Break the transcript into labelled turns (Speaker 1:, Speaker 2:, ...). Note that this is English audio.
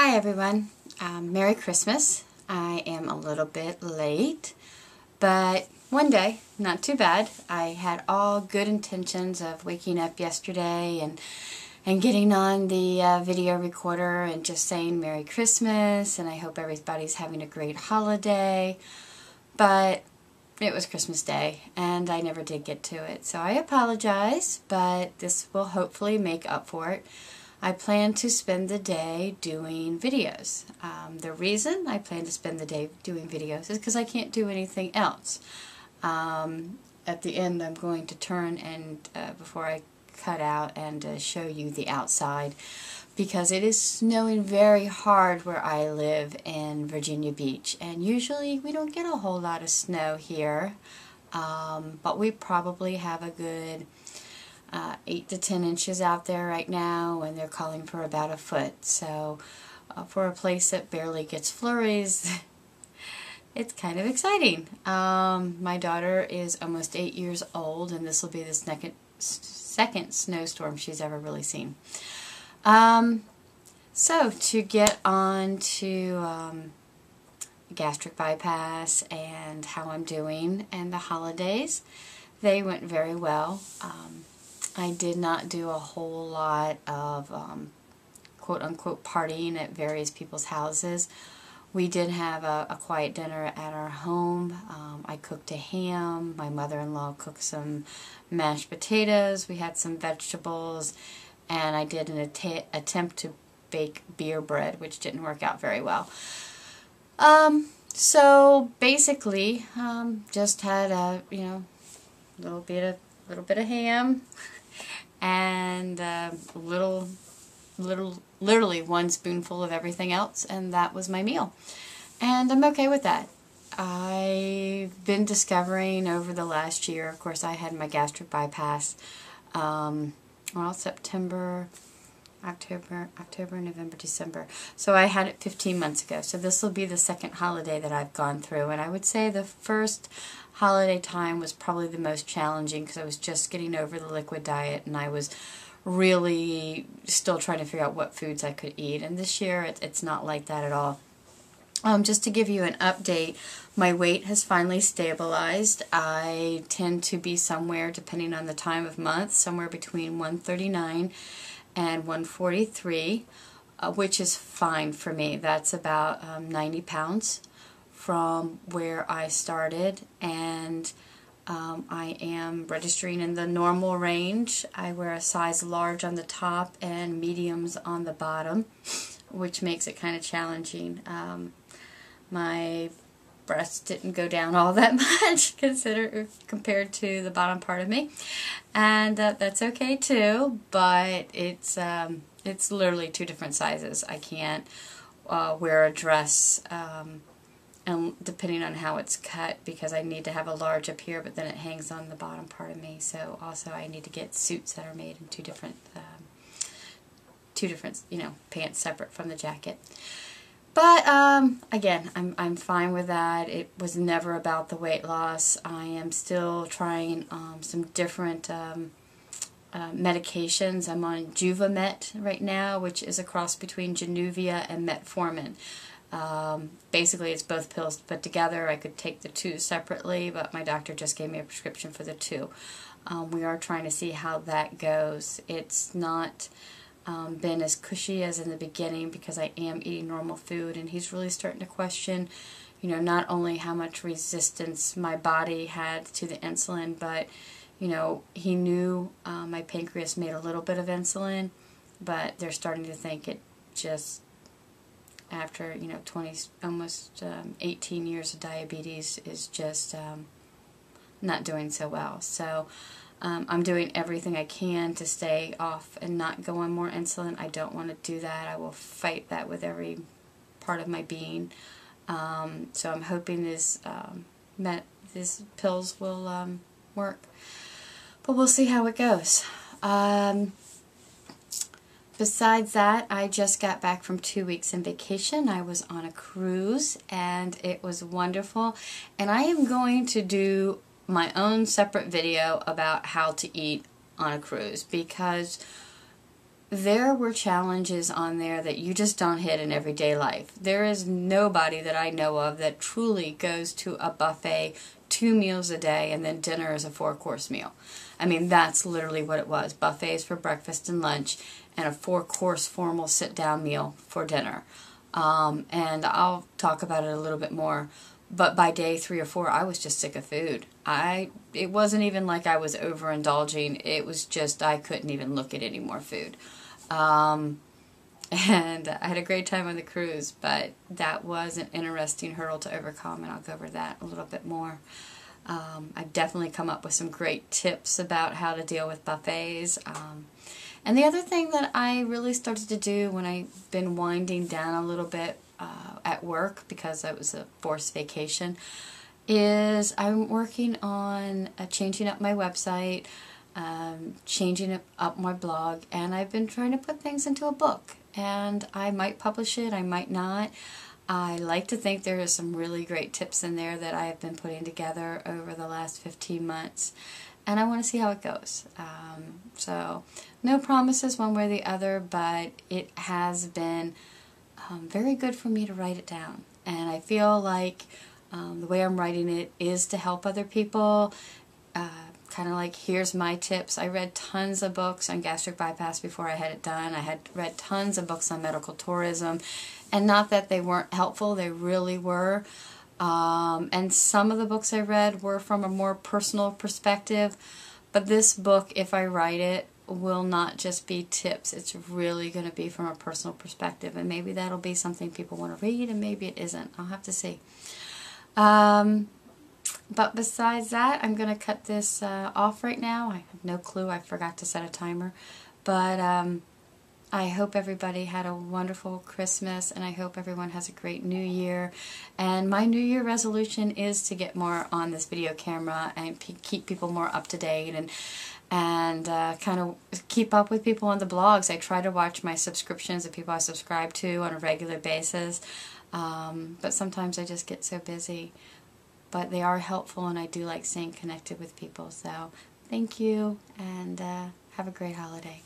Speaker 1: Hi everyone. Merry Christmas. I am a little bit late, but one day, not too bad. I had all good intentions of waking up yesterday and getting on the video recorder and just saying Merry Christmas, and I hope everybody's having a great holiday. But it was Christmas Day, and I never did get to it, so I apologize, but this will hopefully make up for it. I plan to spend the day doing videos. The reason I plan to spend the day doing videos is because I can't do anything else. At the end, I'm going to turn and, before I cut out, and show you the outside, because it is snowing very hard where I live in Virginia Beach, and usually we don't get a whole lot of snow here, but we probably have a good 8 to 10 inches out there right now, and they're calling for about a foot. So for a place that barely gets flurries, it's kind of exciting. My daughter is almost 8 years old, and this will be the second snowstorm she's ever really seen. So to get on to gastric bypass and how I'm doing and the holidays, they went very well. I did not do a whole lot of quote-unquote partying at various people's houses. We did have a quiet dinner at our home. I cooked a ham. My mother-in-law cooked some mashed potatoes. We had some vegetables, and I did an attempt to bake beer bread, which didn't work out very well. So basically, just had a little bit of ham, and literally one spoonful of everything else, and that was my meal. And I'm okay with that. I've been discovering over the last year, of course I had my gastric bypass, well, September, October, November, December. So I had it 15 months ago. So this will be the second holiday that I've gone through. And I would say the first holiday time was probably the most challenging, because I was just getting over the liquid diet, and I was really still trying to figure out what foods I could eat. And this year it's not like that at all. Just to give you an update, my weight has finally stabilized. I tend to be somewhere, depending on the time of month, somewhere between 139 and 143, which is fine for me. That's about 90 pounds from where I started, and I am registering in the normal range. I wear a size large on the top and mediums on the bottom, which makes it kind of challenging. My breasts didn't go down all that much compared to the bottom part of me, and that's okay too, but it's literally two different sizes. I can't wear a dress and depending on how it's cut, because I need to have a large up here, but then it hangs on the bottom part of me. So also I need to get suits that are made in two different pants separate from the jacket. But again, I'm fine with that. It was never about the weight loss. I am still trying some different medications. I'm on Juvamet right now, which is a cross between Januvia and metformin. Basically, it's both pills put together. I could take the two separately, but my doctor just gave me a prescription for the two. We are trying to see how that goes. It's not been as cushy as in the beginning, because I am eating normal food, and he's really starting to question, not only how much resistance my body had to the insulin, but, he knew my pancreas made a little bit of insulin, but they're starting to think it just, after, 18 years of diabetes, is just not doing so well. So I'm doing everything I can to stay off and not go on more insulin. I don't want to do that. I will fight that with every part of my being. So I'm hoping these pills will work. But we'll see how it goes. Besides that, I just got back from 2 weeks in vacation. I was on a cruise, and it was wonderful. And I am going to do my own separate video about how to eat on a cruise, because there were challenges on there that you just don't hit in everyday life. There is nobody that I know of that truly goes to a buffet 2 meals a day and then dinner is a 4-course meal. I mean, that's literally what it was. Buffets for breakfast and lunch and a 4-course formal sit-down meal for dinner. And I'll talk about it a little bit more. But by day 3 or 4, I was just sick of food. It wasn't even like I was overindulging. It was just I couldn't even look at any more food. And I had a great time on the cruise, but that was an interesting hurdle to overcome, and I'll go over that a little bit more. I've definitely come up with some great tips about how to deal with buffets. And the other thing that I really started to do when I've been winding down a little bit at work, because it was a forced vacation, is I'm working on changing up my website, changing up my blog, and I've been trying to put things into a book. And I might publish it, I might not. I like to think there are some really great tips in there that I have been putting together over the last 15 months. And I want to see how it goes. So no promises one way or the other, but it has been very good for me to write it down. And I feel like the way I'm writing it is to help other people. Kind of like, here's my tips. I read tons of books on gastric bypass before I had it done. I had read tons of books on medical tourism. And not that they weren't helpful, they really were. And some of the books I read were from a more personal perspective. But this book, if I write it, will not just be tips. It's really going to be from a personal perspective. And maybe that'll be something people want to read, and maybe it isn't. I'll have to see. But besides that, I'm going to cut this off right now. I have no clue. I forgot to set a timer. But I hope everybody had a wonderful Christmas, and I hope everyone has a great New Year. And my New Year resolution is to get more on this video camera and keep people more up to date, and kind of keep up with people on the blogs. I try to watch my subscriptions, the people I subscribe to, on a regular basis. But sometimes I just get so busy. But they are helpful, and I do like staying connected with people. So thank you, and have a great holiday.